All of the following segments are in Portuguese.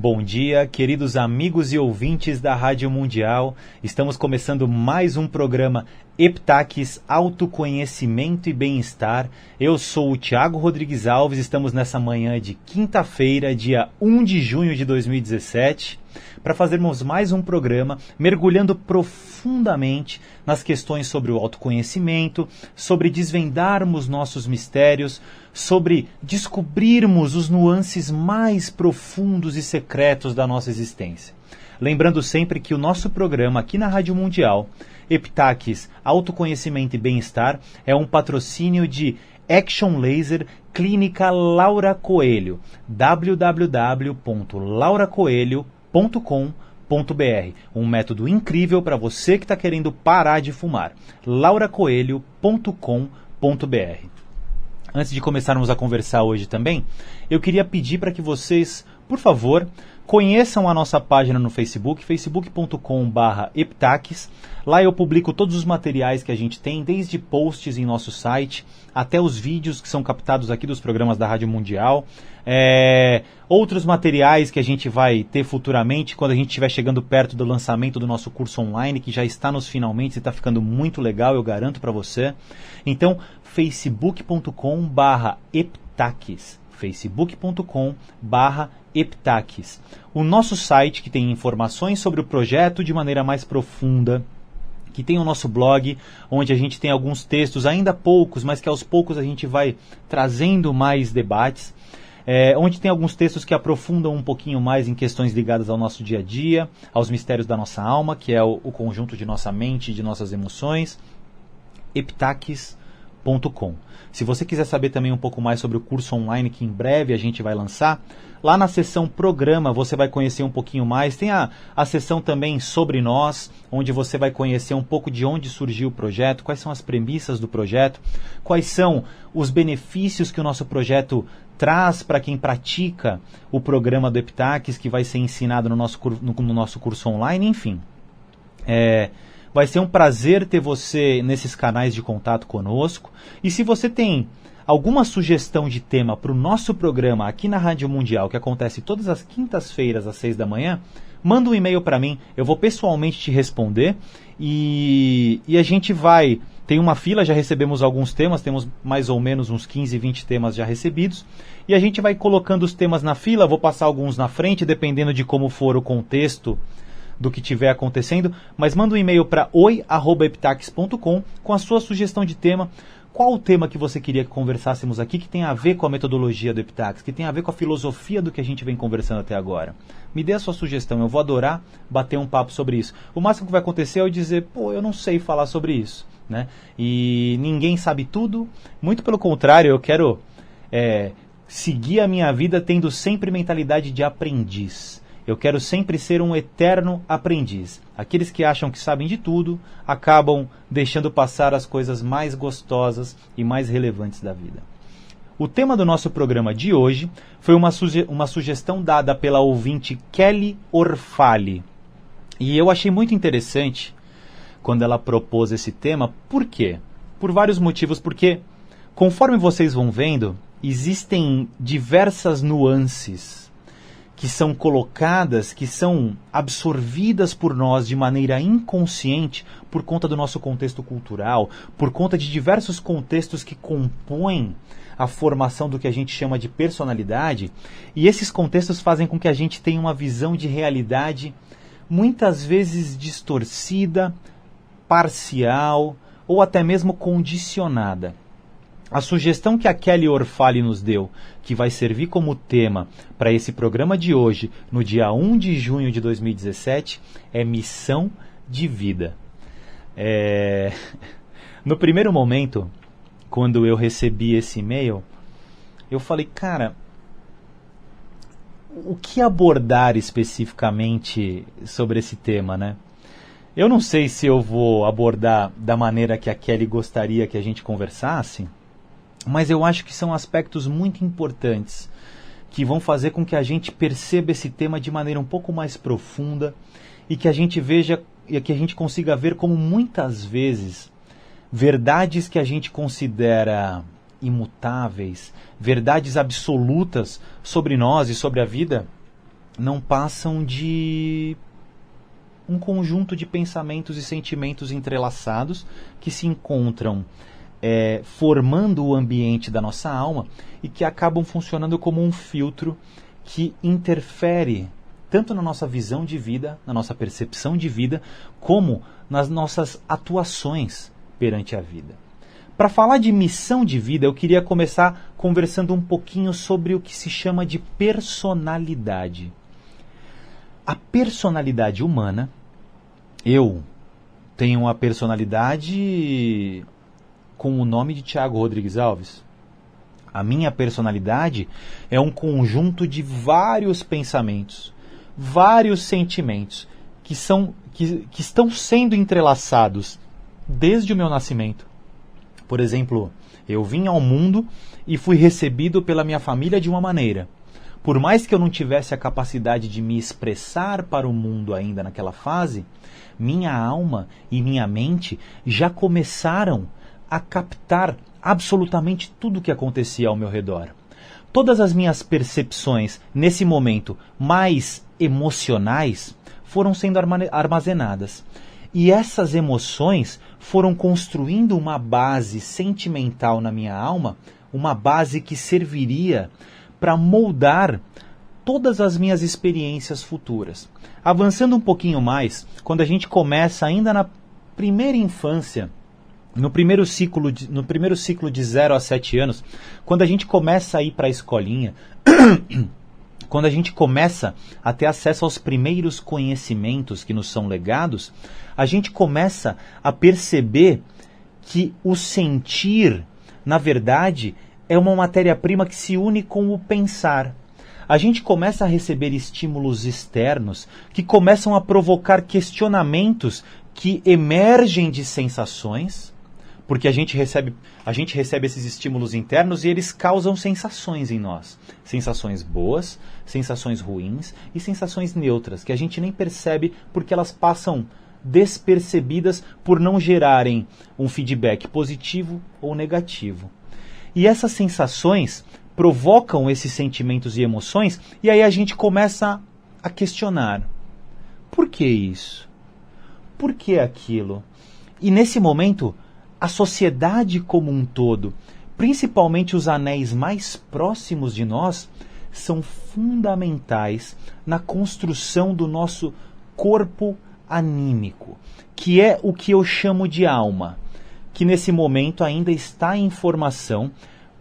Bom dia, queridos amigos e ouvintes da Rádio Mundial. Estamos começando mais um programa Heptaques, Autoconhecimento e Bem-Estar. Eu sou o Thiago Rodrigues Alves, estamos nessa manhã de quinta-feira, dia 1 de junho de 2017, para fazermos mais um programa mergulhando profundamente nas questões sobre o autoconhecimento, sobre desvendarmos nossos mistérios, sobre descobrirmos os nuances mais profundos e secretos da nossa existência. Lembrando sempre que o nosso programa aqui na Rádio Mundial, Heptaques, Autoconhecimento e Bem-Estar, é um patrocínio de Action Laser Clínica Laura Coelho, www.lauracoelho.com.br, um método incrível para você que está querendo parar de fumar, lauracoelho.com.br. Antes de começarmos a conversar hoje também, eu queria pedir para que vocês, por favor, conheçam a nossa página no Facebook, facebook.com/heptaques. Lá eu publico todos os materiais que a gente tem, desde posts em nosso site, até os vídeos que são captados aqui dos programas da Rádio Mundial. Outros materiais que a gente vai ter futuramente, quando a gente estiver chegando perto do lançamento do nosso curso online, que já está nos finalmente e está ficando muito legal, eu garanto para você. Então, facebook.com/heptaques, facebook.com/heptaques. O nosso site, que tem informações sobre o projeto de maneira mais profunda, que tem o nosso blog, onde a gente tem alguns textos, ainda poucos, mas que aos poucos a gente vai trazendo mais debates, onde tem alguns textos que aprofundam um pouquinho mais em questões ligadas ao nosso dia a dia, aos mistérios da nossa alma, que é o conjunto de nossa mente e de nossas emoções, heptaques.com. Se você quiser saber também um pouco mais sobre o curso online que em breve a gente vai lançar, lá na seção programa você vai conhecer um pouquinho mais. Tem a seção também sobre nós, onde você vai conhecer um pouco de onde surgiu o projeto, quais são as premissas do projeto, quais são os benefícios que o nosso projeto traz para quem pratica o programa do Heptaques, que vai ser ensinado no nosso curso online, enfim. Vai ser um prazer ter você nesses canais de contato conosco. E se você tem alguma sugestão de tema para o nosso programa aqui na Rádio Mundial, que acontece todas as quintas-feiras às 6 da manhã, manda um e-mail para mim, eu vou pessoalmente te responder e a gente vai... Tem uma fila, já recebemos alguns temas, temos mais ou menos uns 15, 20 temas já recebidos, e a gente vai colocando os temas na fila, vou passar alguns na frente, dependendo de como for o contexto do que estiver acontecendo, mas manda um e-mail para oi@heptaques.com com a sua sugestão de tema. Qual o tema que você queria que conversássemos aqui que tem a ver com a metodologia do Heptaques, que tem a ver com a filosofia do que a gente vem conversando até agora? Me dê a sua sugestão, eu vou adorar bater um papo sobre isso. O máximo que vai acontecer é eu dizer, eu não sei falar sobre isso, né? E ninguém sabe tudo, muito pelo contrário, eu quero seguir a minha vida tendo sempre mentalidade de aprendiz. Eu quero sempre ser um eterno aprendiz. Aqueles que acham que sabem de tudo, acabam deixando passar as coisas mais gostosas e mais relevantes da vida. O tema do nosso programa de hoje foi uma sugestão dada pela ouvinte Kelly Orfali. E eu achei muito interessante quando ela propôs esse tema. Por quê? Por vários motivos. Porque, conforme vocês vão vendo, existem diversas nuances que são colocadas, que são absorvidas por nós de maneira inconsciente por conta do nosso contexto cultural, por conta de diversos contextos que compõem a formação do que a gente chama de personalidade, e esses contextos fazem com que a gente tenha uma visão de realidade muitas vezes distorcida, parcial ou até mesmo condicionada. A sugestão que a Kelly Orfali nos deu, que vai servir como tema para esse programa de hoje, no dia 1 de junho de 2017, é missão de vida. No primeiro momento, quando eu recebi esse e-mail, eu falei, cara, o que abordar especificamente sobre esse tema, né? Eu não sei se eu vou abordar da maneira que a Kelly gostaria que a gente conversasse, mas eu acho que são aspectos muito importantes que vão fazer com que a gente perceba esse tema de maneira um pouco mais profunda e que a gente veja e que a gente consiga ver como muitas vezes verdades que a gente considera imutáveis, verdades absolutas sobre nós e sobre a vida, não passam de um conjunto de pensamentos e sentimentos entrelaçados que se encontram formando o ambiente da nossa alma e que acabam funcionando como um filtro que interfere tanto na nossa visão de vida, na nossa percepção de vida, como nas nossas atuações perante a vida. Para falar de missão de vida, eu queria começar conversando um pouquinho sobre o que se chama de personalidade. A personalidade humana, eu tenho uma personalidade com o nome de Thiago Rodrigues Alves. A minha personalidade é um conjunto de vários pensamentos, vários sentimentos que estão sendo entrelaçados desde o meu nascimento. Por exemplo, eu vim ao mundo e fui recebido pela minha família de uma maneira. Por mais que eu não tivesse a capacidade de me expressar para o mundo ainda naquela fase, minha alma e minha mente já começaram a captar absolutamente tudo o que acontecia ao meu redor. Todas as minhas percepções, nesse momento, mais emocionais, foram sendo armazenadas. E essas emoções foram construindo uma base sentimental na minha alma, uma base que serviria para moldar todas as minhas experiências futuras. Avançando um pouquinho mais, quando a gente começa ainda na primeira infância, no primeiro ciclo de 0 a 7 anos, quando a gente começa a ir para a escolinha, quando a gente começa a ter acesso aos primeiros conhecimentos que nos são legados, a gente começa a perceber que o sentir, na verdade, é uma matéria-prima que se une com o pensar. A gente começa a receber estímulos externos que começam a provocar questionamentos que emergem de sensações, porque a gente recebe esses estímulos internos e eles causam sensações em nós. Sensações boas, sensações ruins e sensações neutras, que a gente nem percebe porque elas passam despercebidas por não gerarem um feedback positivo ou negativo. E essas sensações provocam esses sentimentos e emoções e aí a gente começa a questionar. Por que isso? Por que aquilo? E nesse momento, a sociedade como um todo, principalmente os anéis mais próximos de nós, são fundamentais na construção do nosso corpo anímico, que é o que eu chamo de alma, que nesse momento ainda está em formação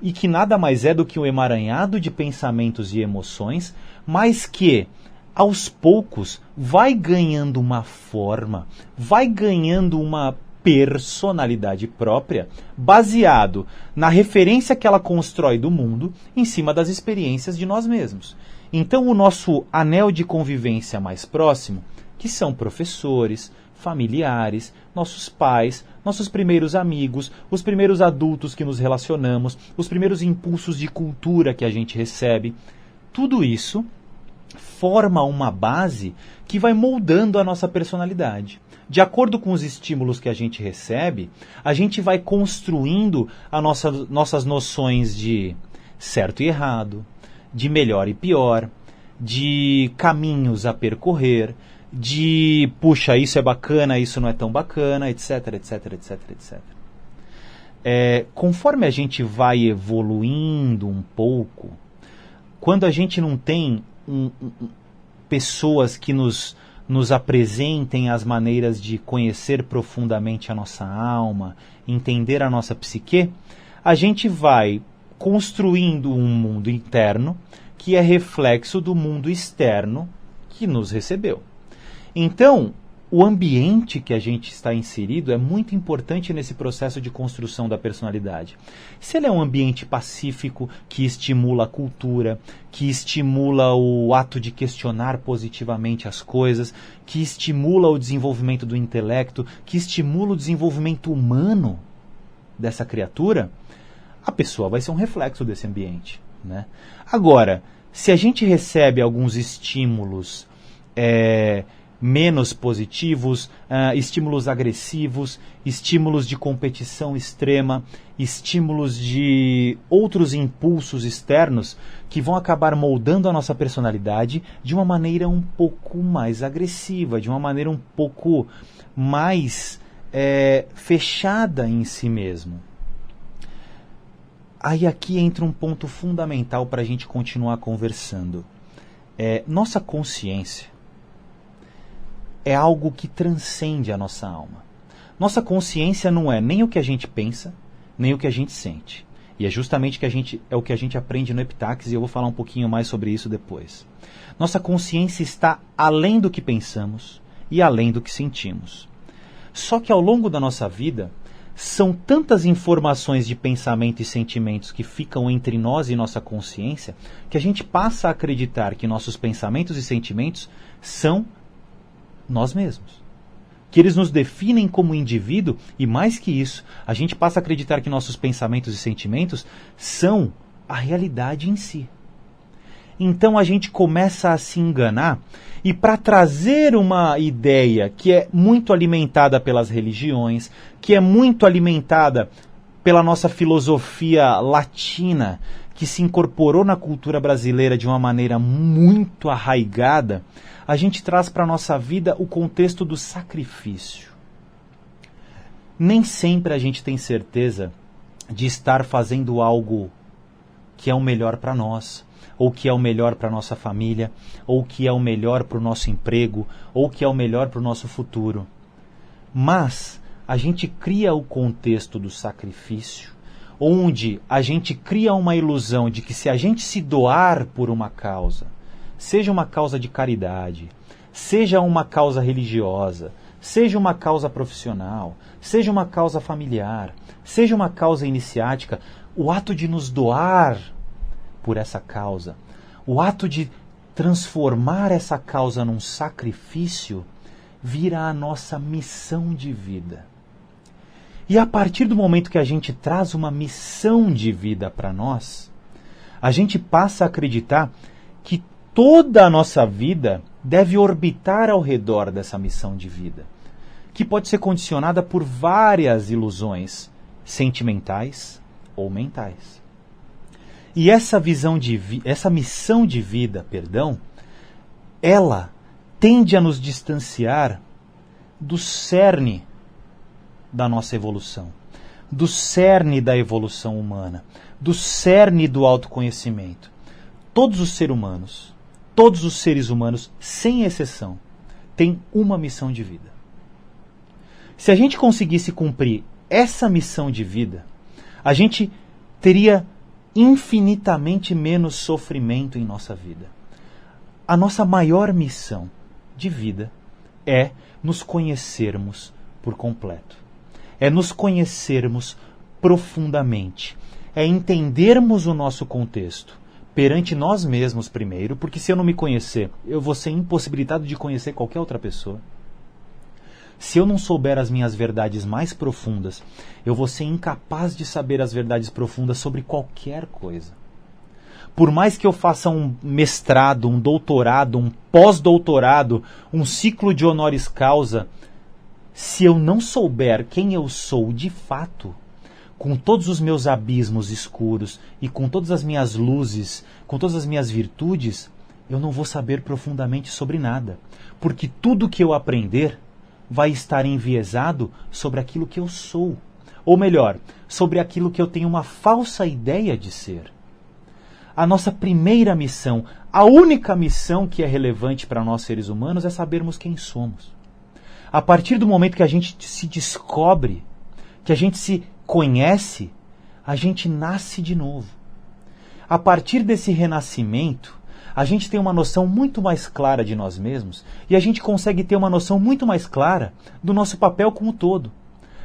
e que nada mais é do que um emaranhado de pensamentos e emoções, mas que, aos poucos, vai ganhando uma forma, vai ganhando uma personalidade própria, baseado na referência que ela constrói do mundo em cima das experiências de nós mesmos. Então o nosso anel de convivência mais próximo, que são professores, familiares, nossos pais, nossos primeiros amigos, os primeiros adultos que nos relacionamos, os primeiros impulsos de cultura que a gente recebe, tudo isso forma uma base que vai moldando a nossa personalidade. De acordo com os estímulos que a gente recebe, a gente vai construindo nossas noções de certo e errado, de melhor e pior, de caminhos a percorrer, de, puxa, isso é bacana, isso não é tão bacana, etc, etc, etc, etc. Conforme a gente vai evoluindo um pouco, quando a gente não tem pessoas que nos apresentem as maneiras de conhecer profundamente a nossa alma, entender a nossa psique, a gente vai construindo um mundo interno que é reflexo do mundo externo que nos recebeu. Então, o ambiente que a gente está inserido é muito importante nesse processo de construção da personalidade. Se ele é um ambiente pacífico, que estimula a cultura, que estimula o ato de questionar positivamente as coisas, que estimula o desenvolvimento do intelecto, que estimula o desenvolvimento humano dessa criatura, a pessoa vai ser um reflexo desse ambiente, né? Agora, se a gente recebe alguns estímulos menos positivos, estímulos agressivos, estímulos de competição extrema, estímulos de outros impulsos externos que vão acabar moldando a nossa personalidade de uma maneira um pouco mais agressiva, de uma maneira um pouco mais fechada em si mesmo. Aí aqui entra um ponto fundamental para a gente continuar conversando. Nossa consciência é algo que transcende a nossa alma. Nossa consciência não é nem o que a gente pensa, nem o que a gente sente. E é justamente o que a gente aprende no Epitaxis, e eu vou falar um pouquinho mais sobre isso depois. Nossa consciência está além do que pensamos e além do que sentimos. Só que ao longo da nossa vida, são tantas informações de pensamento e sentimentos que ficam entre nós e nossa consciência, que a gente passa a acreditar que nossos pensamentos e sentimentos são nós mesmos. Que eles nos definem como indivíduo, e mais que isso, a gente passa a acreditar que nossos pensamentos e sentimentos são a realidade em si. Então a gente começa a se enganar, e para trazer uma ideia que é muito alimentada pelas religiões, que é muito alimentada pela nossa filosofia latina, que se incorporou na cultura brasileira de uma maneira muito arraigada, a gente traz para a nossa vida o contexto do sacrifício. Nem sempre a gente tem certeza de estar fazendo algo que é o melhor para nós, ou que é o melhor para a nossa família, ou que é o melhor para o nosso emprego, ou que é o melhor para o nosso futuro. Mas a gente cria o contexto do sacrifício, onde a gente cria uma ilusão de que se a gente se doar por uma causa, seja uma causa de caridade, seja uma causa religiosa, seja uma causa profissional, seja uma causa familiar, seja uma causa iniciática, o ato de nos doar por essa causa, o ato de transformar essa causa num sacrifício, vira a nossa missão de vida. E a partir do momento que a gente traz uma missão de vida para nós, a gente passa a acreditar que toda a nossa vida deve orbitar ao redor dessa missão de vida, que pode ser condicionada por várias ilusões sentimentais ou mentais. E essa missão de vida, ela tende a nos distanciar do cerne da nossa evolução, do cerne da evolução humana, do cerne do autoconhecimento. Todos os seres humanos, sem exceção, têm uma missão de vida. Se a gente conseguisse cumprir essa missão de vida, a gente teria infinitamente menos sofrimento em nossa vida. A nossa maior missão de vida é nos conhecermos por completo. É nos conhecermos profundamente. É entendermos o nosso contexto perante nós mesmos primeiro, porque se eu não me conhecer, eu vou ser impossibilitado de conhecer qualquer outra pessoa. Se eu não souber as minhas verdades mais profundas, eu vou ser incapaz de saber as verdades profundas sobre qualquer coisa. Por mais que eu faça um mestrado, um doutorado, um pós-doutorado, um ciclo de honoris causa, se eu não souber quem eu sou de fato, com todos os meus abismos escuros e com todas as minhas luzes, com todas as minhas virtudes, eu não vou saber profundamente sobre nada. Porque tudo que eu aprender vai estar enviesado sobre aquilo que eu sou. Ou melhor, sobre aquilo que eu tenho uma falsa ideia de ser. A nossa primeira missão, a única missão que é relevante para nós seres humanos é sabermos quem somos. A partir do momento que a gente se descobre, que a gente se conhece, a gente nasce de novo. A partir desse renascimento, a gente tem uma noção muito mais clara de nós mesmos e a gente consegue ter uma noção muito mais clara do nosso papel como todo.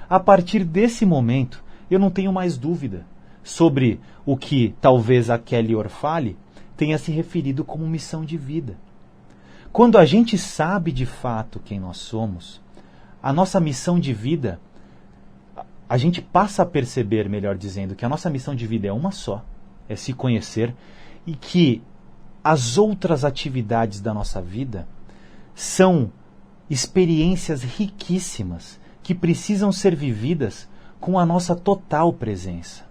A partir desse momento, eu não tenho mais dúvida sobre o que talvez a Kelly Orfale tenha se referido como missão de vida. Quando a gente sabe de fato quem nós somos, a nossa missão de vida, a gente passa a perceber, melhor dizendo, que a nossa missão de vida é uma só, é se conhecer, e que as outras atividades da nossa vida são experiências riquíssimas que precisam ser vividas com a nossa total presença,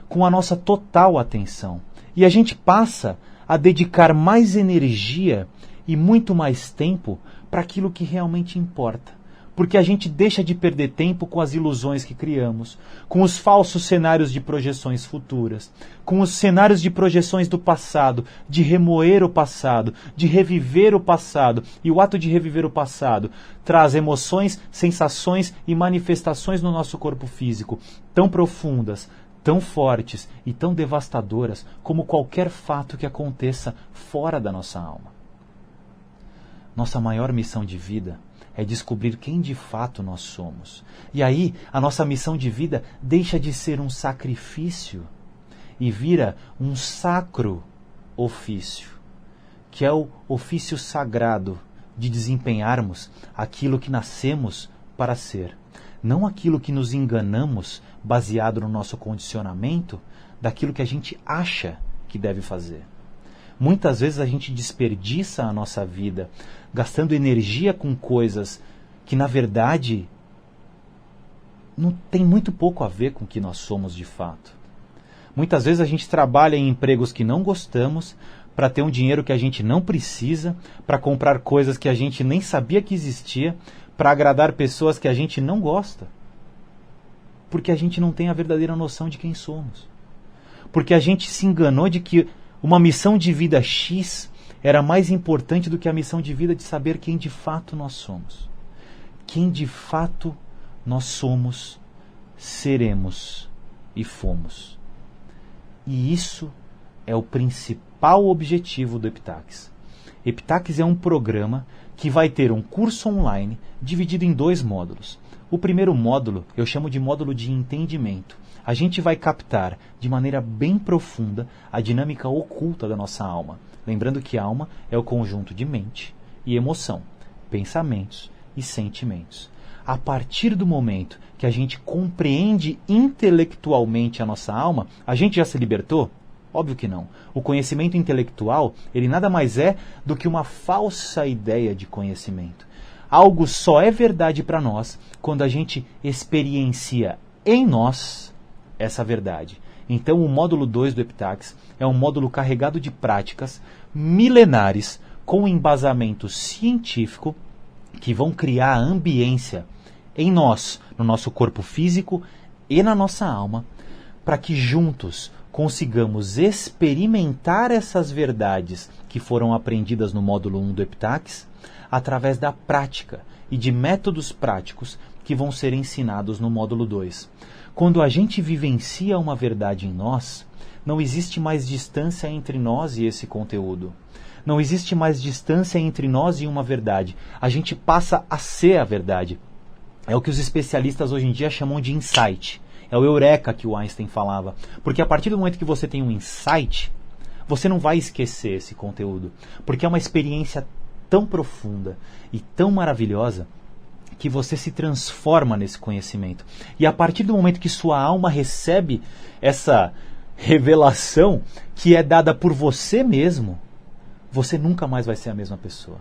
com a nossa total atenção. E a gente passa a dedicar mais energia e muito mais tempo para aquilo que realmente importa. Porque a gente deixa de perder tempo com as ilusões que criamos, com os falsos cenários de projeções futuras, com os cenários de projeções do passado, de remoer o passado, de reviver o passado. E o ato de reviver o passado traz emoções, sensações e manifestações no nosso corpo físico tão profundas, tão fortes e tão devastadoras como qualquer fato que aconteça fora da nossa alma. Nossa maior missão de vida é descobrir quem de fato nós somos. E aí, a nossa missão de vida deixa de ser um sacrifício e vira um sacro ofício, que é o ofício sagrado de desempenharmos aquilo que nascemos para ser. Não aquilo que nos enganamos, baseado no nosso condicionamento, daquilo que a gente acha que deve fazer. Muitas vezes a gente desperdiça a nossa vida gastando energia com coisas que, na verdade, não tem muito pouco a ver com o que nós somos de fato. Muitas vezes a gente trabalha em empregos que não gostamos para ter um dinheiro que a gente não precisa, para comprar coisas que a gente nem sabia que existia, para agradar pessoas que a gente não gosta. Porque a gente não tem a verdadeira noção de quem somos. Porque a gente se enganou de que uma missão de vida X era mais importante do que a missão de vida de saber quem de fato nós somos. Quem de fato nós somos, seremos e fomos. E isso é o principal objetivo do Epitaxis. Epitaxis é um programa que vai ter um curso online dividido em 2 módulos. O primeiro módulo eu chamo de módulo de entendimento. A gente vai captar de maneira bem profunda a dinâmica oculta da nossa alma. Lembrando que alma é o conjunto de mente e emoção, pensamentos e sentimentos. A partir do momento que a gente compreende intelectualmente a nossa alma, a gente já se libertou? Óbvio que não. O conhecimento intelectual, ele nada mais é do que uma falsa ideia de conhecimento. Algo só é verdade para nós quando a gente experiencia em nós essa verdade. Então o módulo 2 do Epitaxis é um módulo carregado de práticas milenares com embasamento científico que vão criar a ambiência em nós, no nosso corpo físico e na nossa alma, para que juntos consigamos experimentar essas verdades que foram aprendidas no módulo 1 do Epitaxis através da prática e de métodos práticos que vão ser ensinados no módulo 2. Quando a gente vivencia uma verdade em nós, não existe mais distância entre nós e esse conteúdo. Não existe mais distância entre nós e uma verdade. A gente passa a ser a verdade. É o que os especialistas hoje em dia chamam de insight. É o eureka que o Einstein falava. Porque a partir do momento que você tem um insight, você não vai esquecer esse conteúdo. Porque é uma experiência tão profunda e tão maravilhosa que você se transforma nesse conhecimento. E a partir do momento que sua alma recebe essa revelação que é dada por você mesmo, você nunca mais vai ser a mesma pessoa.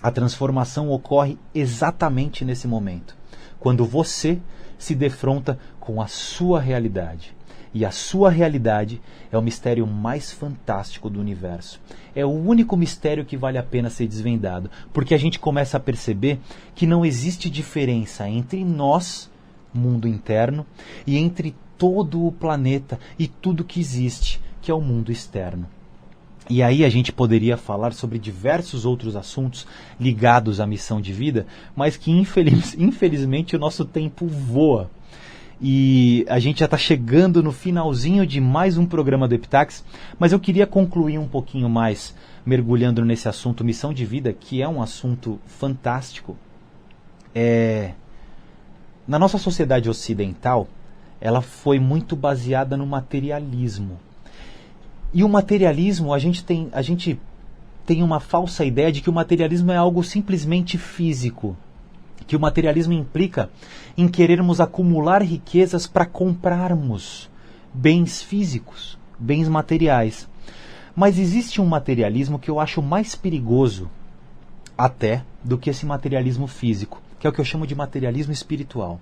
A transformação ocorre exatamente nesse momento, quando você se defronta com a sua realidade. E a sua realidade é o mistério mais fantástico do universo. É o único mistério que vale a pena ser desvendado, porque a gente começa a perceber que não existe diferença entre nós, mundo interno, e entre todo o planeta e tudo que existe, que é o mundo externo. E aí a gente poderia falar sobre diversos outros assuntos ligados à missão de vida, mas que infelizmente o nosso tempo voa. E a gente já está chegando no finalzinho de mais um programa do Epitaxis, mas eu queria concluir um pouquinho mais, mergulhando nesse assunto missão de vida, que é um assunto fantástico. Na nossa sociedade ocidental, ela foi muito baseada no materialismo. E o materialismo, a gente tem uma falsa ideia de que o materialismo é algo simplesmente físico. Que o materialismo implica em querermos acumular riquezas para comprarmos bens físicos, bens materiais. Mas existe um materialismo que eu acho mais perigoso até do que esse materialismo físico, que é o que eu chamo de materialismo espiritual.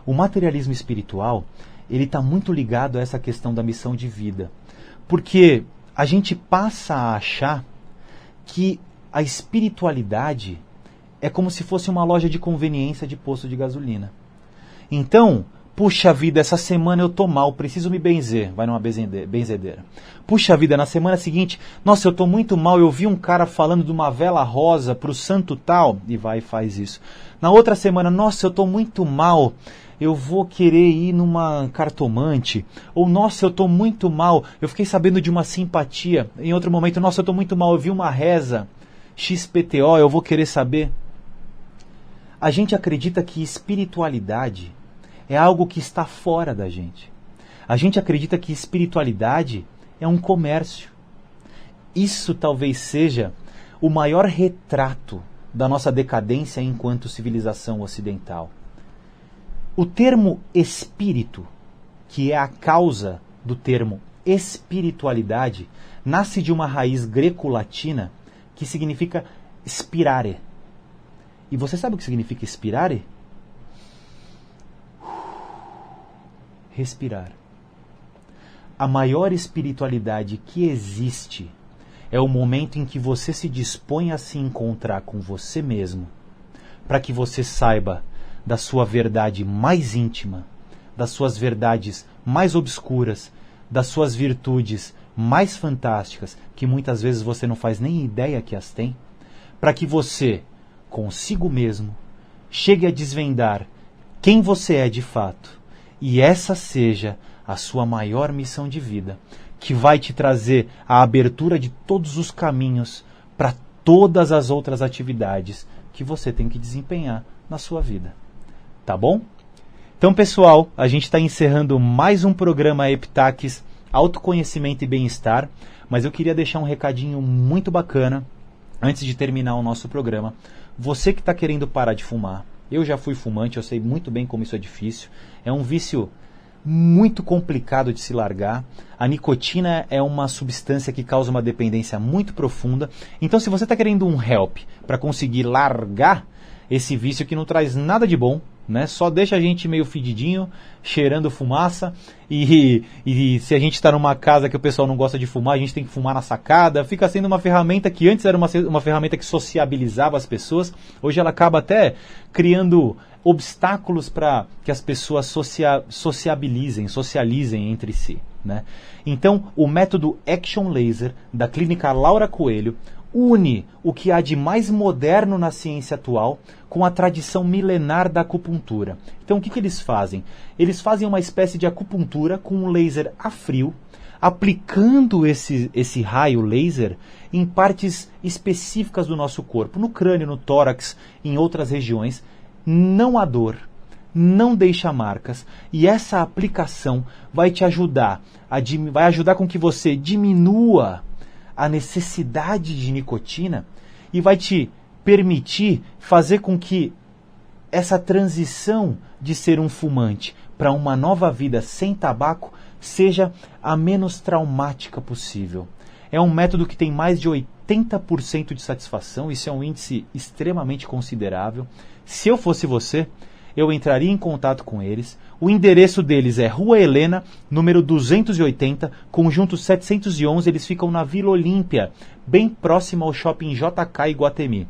O materialismo espiritual, ele está muito ligado a essa questão da missão de vida, porque a gente passa a achar que a espiritualidade é como se fosse uma loja de conveniência de posto de gasolina. Então, puxa vida, essa semana eu tô mal, preciso me benzer. Vai numa benzedeira. Puxa vida, na semana seguinte, nossa, eu tô muito mal, eu vi um cara falando de uma vela rosa pro santo tal, e vai e faz isso. Na outra semana, nossa, eu tô muito mal, eu vou querer ir numa cartomante. Ou, nossa, eu tô muito mal, eu fiquei sabendo de uma simpatia. Em outro momento, nossa, eu tô muito mal, eu vi uma reza, XPTO, eu vou querer saber. A gente acredita que espiritualidade é algo que está fora da gente. A gente acredita que espiritualidade é um comércio. Isso talvez seja o maior retrato da nossa decadência enquanto civilização ocidental. O termo espírito, que é a causa do termo espiritualidade, nasce de uma raiz greco-latina que significa spirare. E você sabe o que significa spirare? Respirar. A maior espiritualidade que existe é o momento em que você se dispõe a se encontrar com você mesmo, para que você saiba da sua verdade mais íntima, das suas verdades mais obscuras, das suas virtudes mais fantásticas, que muitas vezes você não faz nem ideia que as tem, para que você, consigo mesmo, chegue a desvendar quem você é de fato, e essa seja a sua maior missão de vida, que vai te trazer a abertura de todos os caminhos para todas as outras atividades que você tem que desempenhar na sua vida. Tá bom? Então, pessoal, a gente está encerrando mais um programa Heptaques Autoconhecimento e Bem-Estar, mas eu queria deixar um recadinho muito bacana antes de terminar o nosso programa. Você que está querendo parar de fumar, eu já fui fumante, eu sei muito bem como isso é difícil. É um vício muito complicado de se largar. A nicotina é uma substância que causa uma dependência muito profunda. Então, se você está querendo um help para conseguir largar esse vício que não traz nada de bom, né? Só deixa a gente meio fedidinho, cheirando fumaça, e se a gente está numa casa que o pessoal não gosta de fumar, a gente tem que fumar na sacada, fica sendo uma ferramenta que antes era uma ferramenta que sociabilizava as pessoas, hoje ela acaba até criando obstáculos para que as pessoas socializem entre si, né? Então, o método Action Laser da clínica Laura Coelho une o que há de mais moderno na ciência atual com a tradição milenar da acupuntura. Então, o que eles fazem? Eles fazem uma espécie de acupuntura com um laser a frio, aplicando esse raio laser em partes específicas do nosso corpo, no crânio, no tórax, em outras regiões. Não há dor, não deixa marcas, e essa aplicação vai te ajudar, vai ajudar com que você diminua a necessidade de nicotina e vai te permitir fazer com que essa transição de ser um fumante para uma nova vida sem tabaco seja a menos traumática possível. É um método que tem mais de 80% de satisfação, isso é um índice extremamente considerável. Se eu fosse você, eu entraria em contato com eles. O endereço deles é Rua Helena, número 280, Conjunto 711. Eles ficam na Vila Olímpia, bem próximo ao Shopping JK Iguatemi.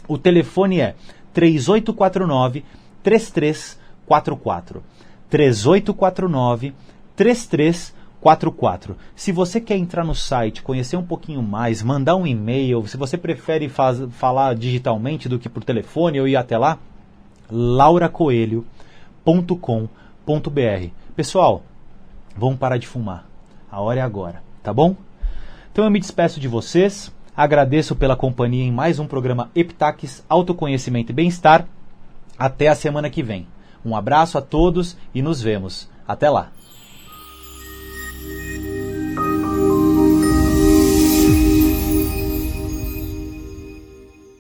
O telefone é 3849-3344. 3849-3344. Se você quer entrar no site, conhecer um pouquinho mais, mandar um e-mail, se você prefere falar digitalmente do que por telefone ou ir até lá, lauracoelho.com.br. Pessoal, vamos parar de fumar. A hora é agora, tá bom? Então eu me despeço de vocês, agradeço pela companhia em mais um programa Heptaques Autoconhecimento e Bem-Estar. Até a semana que vem. Um abraço a todos e nos vemos. Até lá!